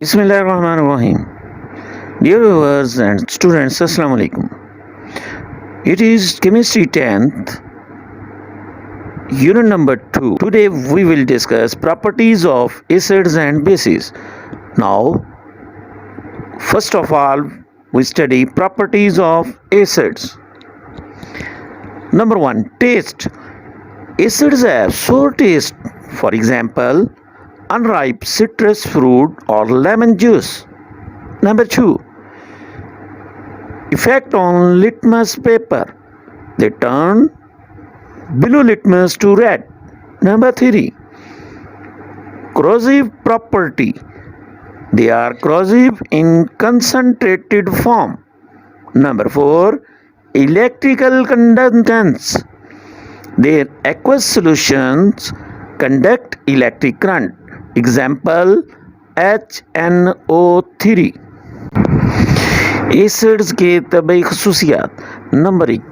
Bismillahirrahmanirrahim. Dear viewers and students, Assalamu alaikum. It is Chemistry 10th, Unit number 2. Today we will discuss properties of acids and bases. Now, first of all, we study properties of acids. Number 1. Taste. Acids have sour taste. For example, unripe citrus fruit or lemon juice. Number 2. Effect on litmus paper. They turn blue litmus to red. Number 3. Corrosive property. They are corrosive in concentrated form. Number 4. Electrical conductance. Their aqueous solutions conduct electric current. Example HNO3. Acids के तबई खसूसियात। Number 1.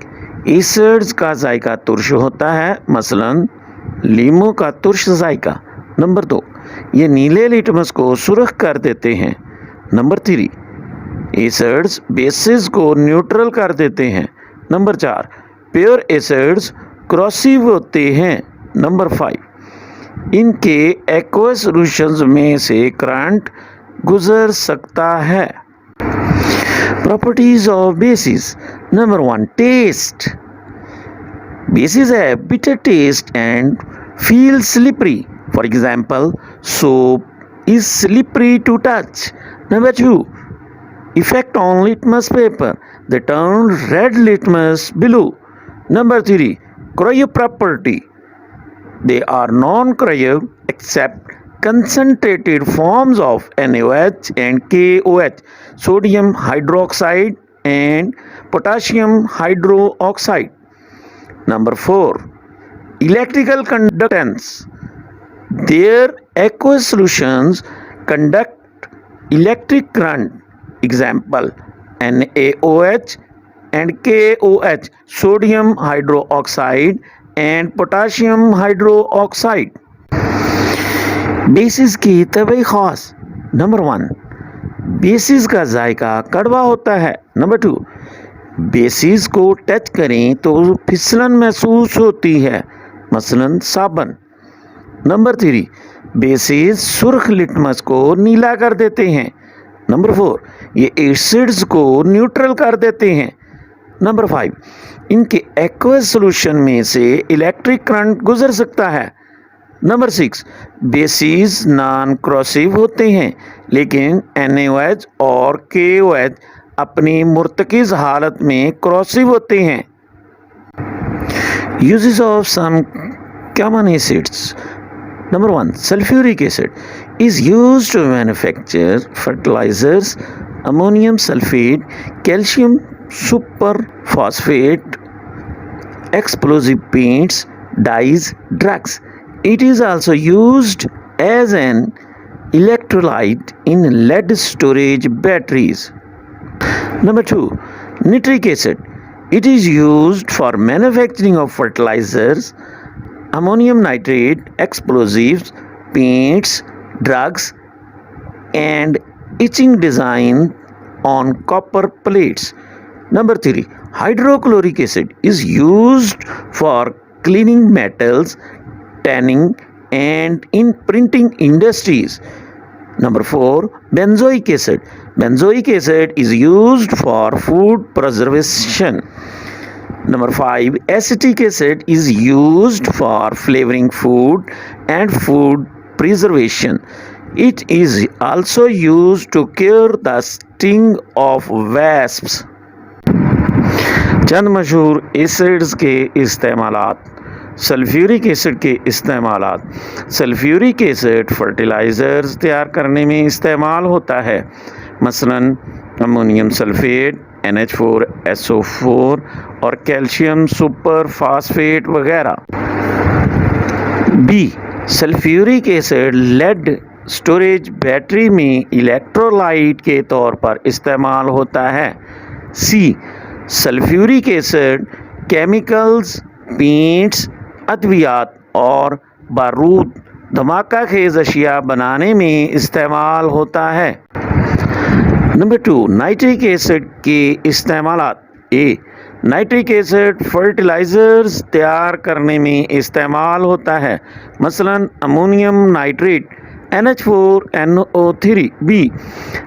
Acids का जायका तुर्श होता है, मसलन लीमू का तुर्श जायका। Number 2. ये नीले litmus को सुर्ख कर देते हैं। नंबर 3. एसिड्स बेसिस को न्यूट्रल कर देते हैं। नंबर 4. प्योर एसिड्स क्रॉसिव होते हैं। नंबर 5. इनके एक्वस सॉल्यूशंस में से करंट गुजर सकता है। Properties of bases. Number 1. Taste. Bases have bitter taste and feel slippery. For example, soap is slippery to touch. Number 2. Effect on litmus paper. They turn red litmus blue. Number 3. Corrosive property. They are non-corrosive except concentrated forms of NaOH and KOH, sodium hydroxide and potassium hydroxide. Number 4. Electrical conductance. Their aqueous solutions conduct electric current. Example NaOH and KOH, sodium hydroxide and potassium hydroxide. Basis की तबई खास। Number 1. Basis का जायका कड़वा होता है। Number 2. Basis को touch करें तो फिसलन महसूस होती है, मसलन साबन। नंबर 3. बेसिस सुर्ख लिटमस को नीला कर देते हैं। नंबर 4. ये एसिड्स को न्यूट्रल कर देते हैं। नंबर 5. इनके एक्वस सॉल्यूशन में से इलेक्ट्रिक करंट गुजर सकता है। नंबर 6. बेसिस नॉन क्रॉसिव होते हैं, लेकिन NaOH और KOH अपनी मुर्तकिज हालत में क्रॉसिव होते हैं। Uses of some common acids. Number 1. Sulfuric acid is used to manufacture fertilizers, ammonium sulfate, calcium superphosphate, explosive paints, dyes, drugs. It is also used as an electrolyte in lead storage batteries. Number 2. Nitric acid. It is used for manufacturing of fertilizers, ammonium nitrate, explosives, paints, drugs, and etching design on copper plates. Number 3. Hydrochloric acid is used for cleaning metals, tanning, and in printing industries. Number 4. Benzoic acid. Benzoic acid is used for food preservation. Number 5. Acetic acid is used for flavoring food and food preservation. It is also used to cure the sting of wasps. चंद मशहूर acids के इस्तेमालात। Sulphuric acid के इस्तेमालात। Sulphuric acid fertilisers तैयार करने में इस्तेमाल होता है, मसलन अमोनियम सल्फेट, NH4SO4 और कैल्शियम सुपर फास्फेट वगैरह। B. Sulphuric acid lead storage battery में इलेक्ट्रोलाइट के तौर पर इस्तेमाल होता है। C. Sulphuric acid chemicals, paints, अद्वियात और बारूद धमाका खेज अशिया बनाने में इस्तेमाल होता है। नंबर 2, नाइट्रिक एसिड के इस्तेमालात। ए, नाइट्रिक एसिड फर्टिलाइज़र्स तैयार करने में इस्तेमाल होता है, मसलन ammonium nitrate NH4NO3। B,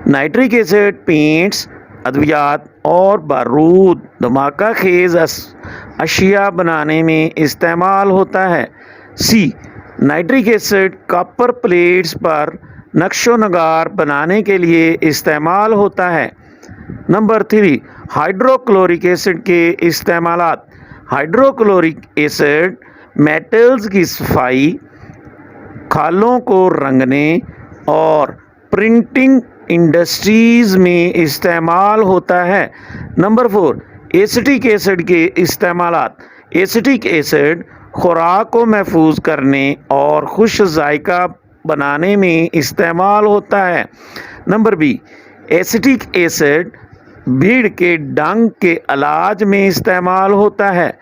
nitric acid paints, अद्वियात और बारूद धमाका खेज अशिया बनाने में इस्तेमाल होता है। सी, नाइट्रिक एसिड कॉपर प्लेट्स पर नक्शो नगार बनाने के लिए इस्तेमाल होता है। नंबर 3, हाइड्रोक्लोरिक एसिड के इस्तेमालात। हाइड्रोक्लोरिक एसिड मेटल्स की सफाई, खालों को रंगने और प्रिंटिंग इंडस्ट्रीज में इस्तेमाल होता है। नंबर 4, एसिटिक एसिड के इस्तेमालात। एसिटिक एसिड खुराक को महफूज करने और खुश जायका बनाने में इस्तेमाल होता है। नंबर बी, एसिटिक एसिड भीड़ के डंग के इलाज में इस्तेमाल होता है।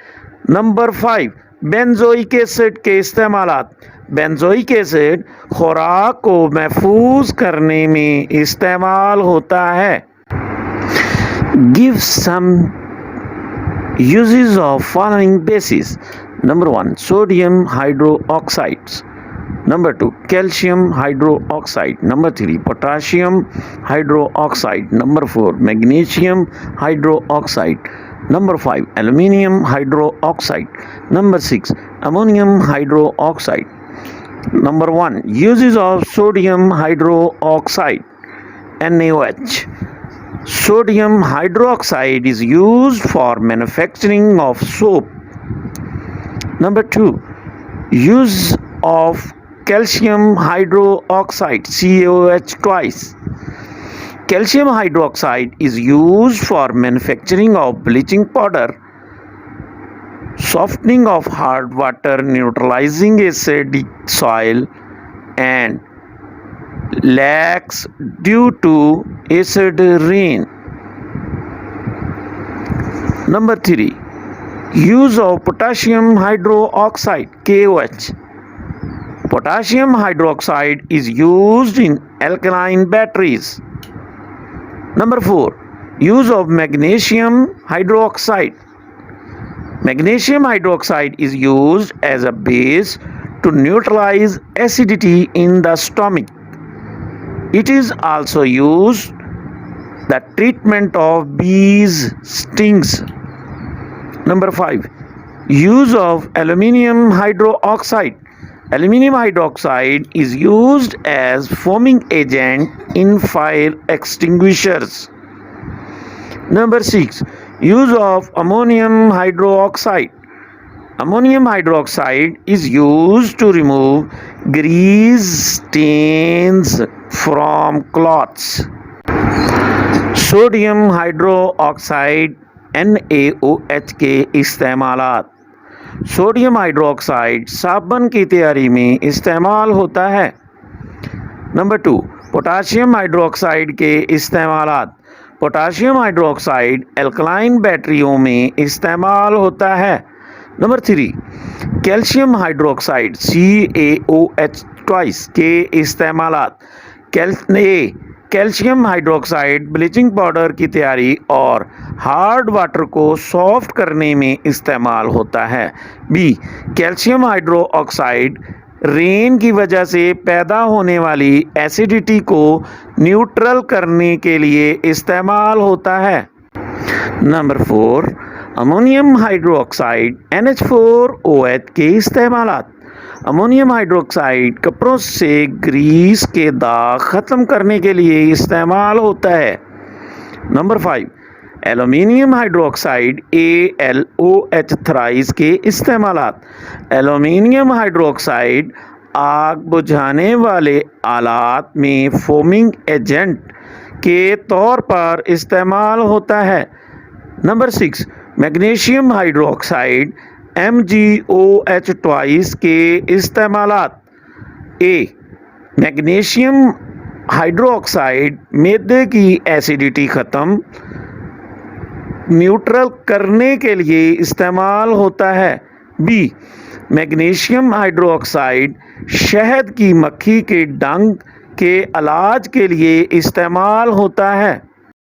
नंबर 5, बेंजोइक एसिड के इस्तेमालात। बेंजोइक एसिड खुराक को महफूज करने में इस्तेमाल होता है। Give some uses of following bases. Number 1, sodium hydroxides. Number 2, calcium hydroxide. Number 3, potassium hydroxide. Number 4, magnesium hydroxide. Number 5, aluminium hydroxide. Number 6, ammonium hydroxide. Number 1, uses of sodium hydroxide, NaOH. Sodium hydroxide is used for manufacturing of soap. Number 2, use of calcium hydroxide, CaOH twice. Calcium hydroxide is used for manufacturing of bleaching powder, softening of hard water, neutralizing acidic soil, and lacks due to acid rain. Number 3, use of potassium hydroxide, KOH. Potassium hydroxide is used in alkaline batteries. Number 4, use of magnesium hydroxide. Magnesium hydroxide is used as a base to neutralize acidity in the stomach. It is also used the treatment of bees stings. Number 5, use of aluminium hydroxide. Aluminium hydroxide is used as foaming agent in fire extinguishers. Number 6, use of ammonium hydroxide. Ammonium hydroxide is used to remove grease stains from cloths. Sodium hydroxide NaOH के इस्तेमालात। Sodium hydroxide साबुन की तैयारी में इस्तेमाल होता है। Number 2, potassium hydroxide के इस्तेमालात। Potassium hydroxide alkaline बैटरियों में इस्तेमाल होता है। Number 3, calcium hydroxide CaOH twice के इस्तेमालात। कैल्शियम हाइड्रोक्साइड ब्लीचिंग पाउडर की तैयारी और हार्ड वाटर को सॉफ्ट करने में इस्तेमाल होता है। बी, कैल्शियम हाइड्रोक्साइड रेन की वजह से पैदा होने वाली एसिडिटी को न्यूट्रल करने के लिए इस्तेमाल होता है। नंबर 4, अमोनियम हाइड्रोक्साइड NH4OH के इस्तेमालात। अमोनियम हाइड्रोक्साइड कपड़ों से ग्रीस के दाग ख़त्म करने के लिए इस्तेमाल होता है। Number 5, aluminium hydroxide AlOH thrice के इस्तेमालात। एल्युमिनियम हाइड्रोक्साइड आग बुझाने वाले आलात में फोमिंग एजेंट के तौर पर इस्तेमाल होता है। Number 6, magnesium hydroxide MgOH twice के इस्तेमालात। ए, मैग्नीशियम हाइड्रोक्साइड मैदे की एसिडिटी ख़त्म न्यूट्रल करने के लिए इस्तेमाल होता है। बी, मैग्नीशियम हाइड्रोक्साइड शहद की मक्खी के डंक के इलाज के लिए इस्तेमाल होता है।